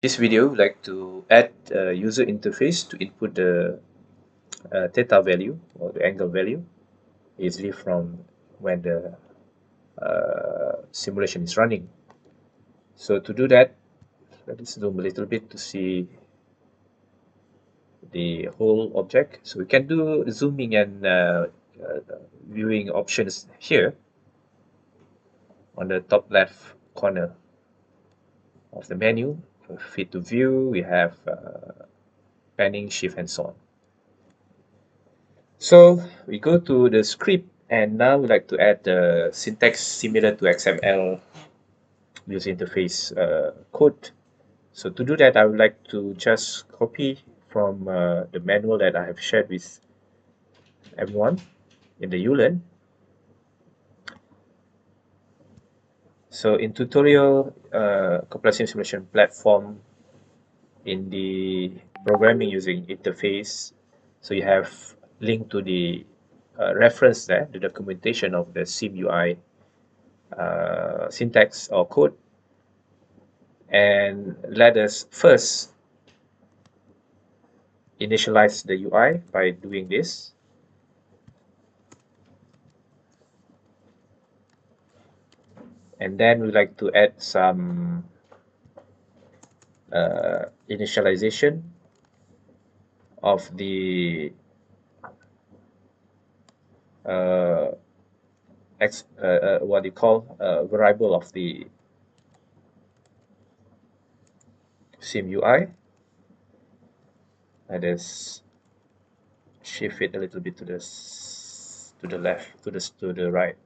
This video, we'd like to add a user interface to input the theta value or the angle value easily from when the simulation is running. So to do that, let's zoom a little bit to see the whole object. So we can do zooming and viewing options here on the top left corner of the menu. Fit to view, we have panning, shift, and so on. So we go to the script, and now we like to add the syntax similar to XML user interface code. So to do that, I would like to just copy from the manual that I have shared with everyone in the ULearn. So in tutorial compression simulation platform, in the programming using interface, so you have link to the reference there, the documentation of the SimUI syntax or code. And let us first initialize the UI by doing this. And then we like to add some initialization of the what you call variable of the SimUI. Let us shift it a little bit to the left, to the right.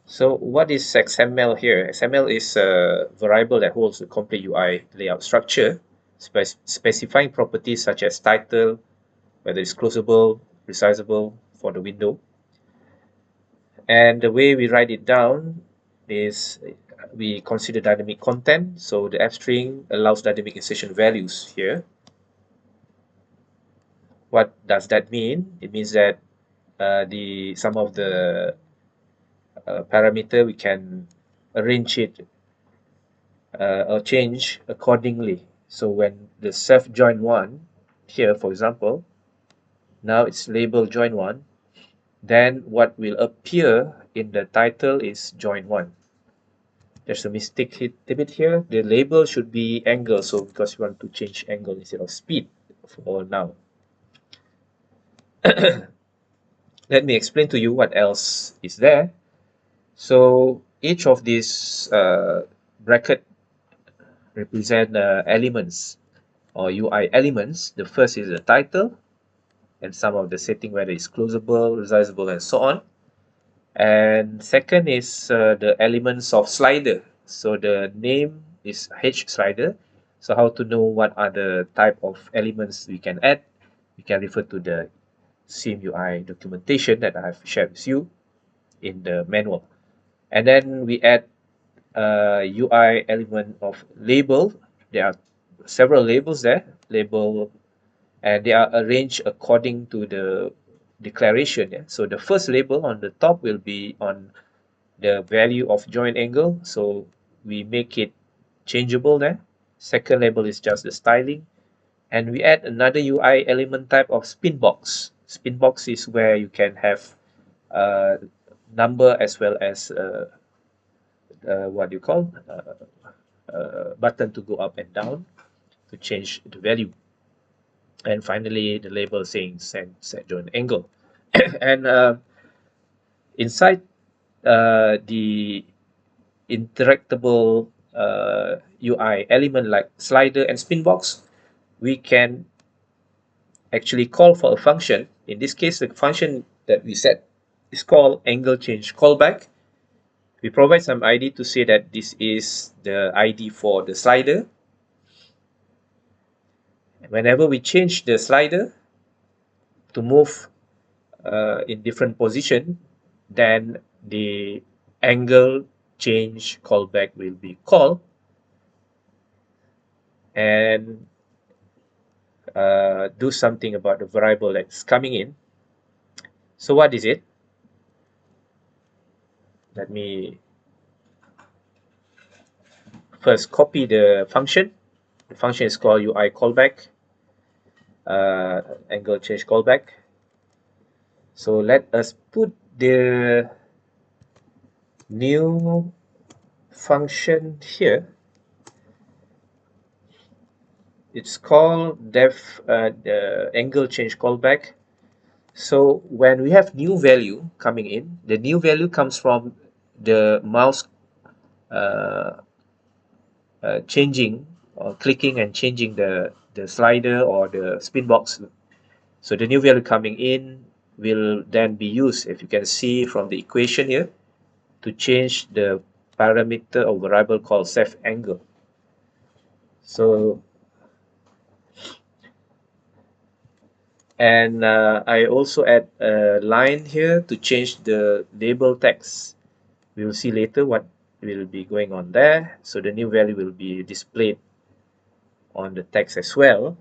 So what is XML here? XML is a variable that holds the complete UI layout structure, specifying properties such as title, whether it's closable, resizable for the window. And the way we write it down is we consider dynamic content. So the f string allows dynamic insertion values here. What does that mean? It means that some of the parameter we can arrange it or change accordingly. So when the self join one here, for example, now it's labeled join one, then what will appear in the title is join one. There's a mistake a bit here. The label should be angle, so because we want to change angle instead of speed for now. Let me explain to you what else is there. So each of these bracket represent elements or UI elements. The first is the title and some of the setting, whether it's closable, resizable, and so on. And second is the elements of slider. So the name is H slider. So how to know what are the type of elements we can add? We can refer to the SimUI documentation that I have shared with you in the manual. And then we add a UI element of label. There are several labels there, label, and they are arranged according to the declaration. Yeah? So the first label on the top will be on the value of joint angle, so we make it changeable there. Second label is just the styling, and we add another UI element type of spin box. Spin box is where you can have a number as well as what you call button to go up and down to change the value. And finally, the label saying set joint angle. And inside the interactable UI element like slider and spin box, we can actually call for a function. In this case, the function that we set is called angle change callback. We provide some ID to say that this is the ID for the slider. Whenever we change the slider to move in different position, then the angle change callback will be called, and do something about the variable that's coming in. So what is it? Let me first copy the function The function is called UI callback, angle change callback. So let us put the new function here. It's called the angle change callback. So when we have new value coming in, the new value comes from the mouse changing or clicking and changing the slider or the spin box. So the new value coming in will then be used, if you can see from the equation here, to change the parameter or variable called ceph angle. So, and I also add a line here to change the label text. We will see later what will be going on there. So the new value will be displayed on the text as well.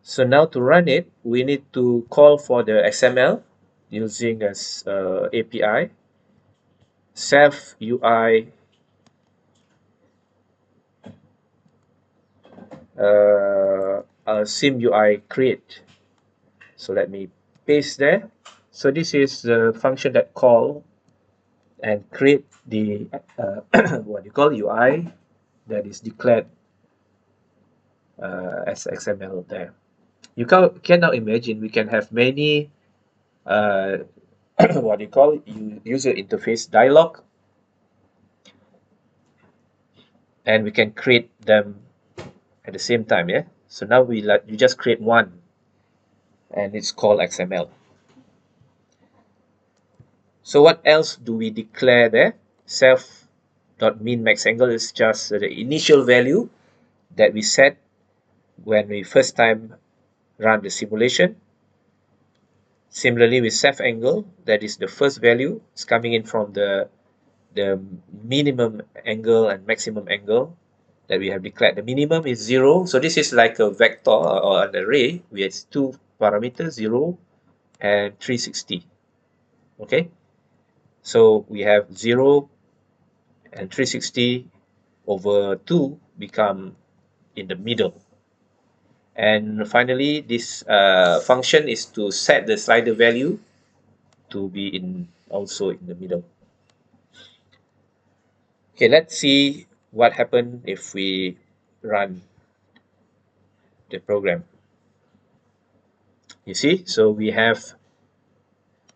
So now to run it, we need to call for the XML using as API ceph UI sim UI create. So let me paste there. So this is the function that call and create the what you call UI that is declared as XML there. You can now imagine we can have many what you call user interface dialog, and we can create them at the same time. Yeah. So now you just create one, and it's called XML. So what else do we declare there? Ceph.min_max angle is just the initial value that we set when we first time run the simulation. Similarly with ceph angle, that is the first value. It's coming in from the minimum angle and maximum angle that we have declared. The minimum is 0. So this is like a vector or an array with two parameters, 0 and 360. Okay. So we have 0 and 360 over 2 become in the middle. And finally, this function is to set the slider value to be also in the middle. Okay, let's see what happens if we run the program. You see, so we have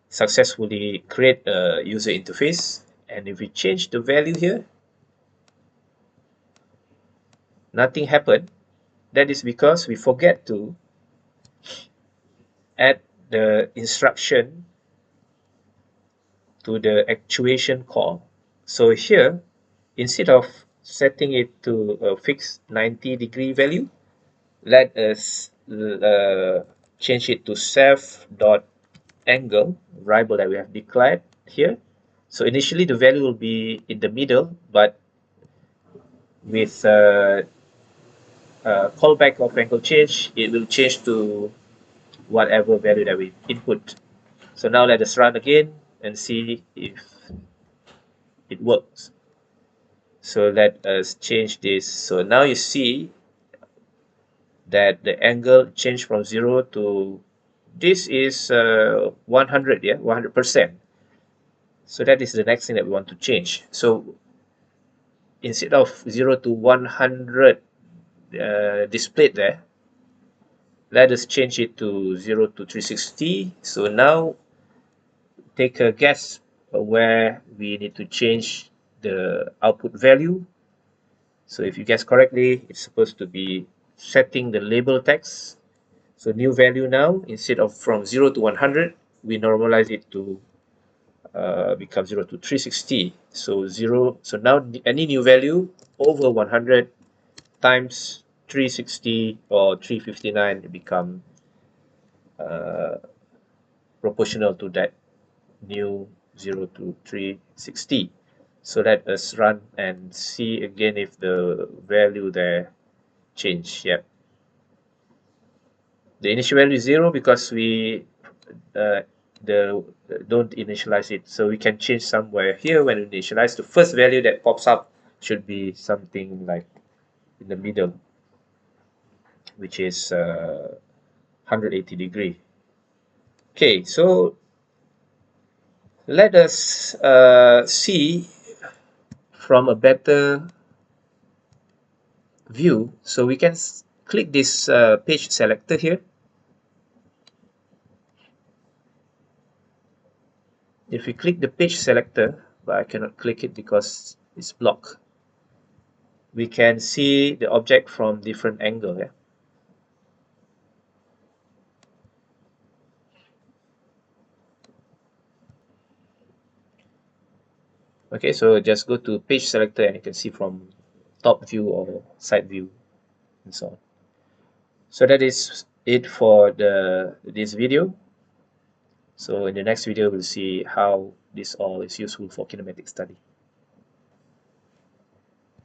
successfully create a user interface, and if we change the value here, nothing happened. That is because we forget to add the instruction to the actuation call. So here, instead of setting it to a fixed 90-degree value, let us change it to ceph.angle variable that we have declared here. So initially the value will be in the middle, but with callback of angle change, it will change to whatever value that we input. So now let us run again and see if it works. So let us change this. So now you see that the angle changed from 0 to this is 100, yeah, 100%. So that is the next thing that we want to change. So instead of 0 to 100 displayed there, let us change it to 0 to 360. So now take a guess where we need to change the output value. So if you guess correctly, it's supposed to be setting the label text. So new value now, instead of from 0 to 100, we normalize it to become 0 to 360. So 0. So now any new value over 100 times 360 or 359 become proportional to that new 0 to 360. So let us run and see again if the value there change. Yep. The initial value is 0 because we don't initialize it. So we can change somewhere here. When we initialize, the first value that pops up should be something like in the middle. which is 180 degree. Okay, so let us see from a better view. So we can click this page selector here. If we click the page selector, but I cannot click it because it's blocked, we can see the object from different angle. Yeah? Okay, so just go to page selector and you can see from top view or side view and so on. So that is it for this video. So in the next video, we'll see how this all is useful for kinematic study.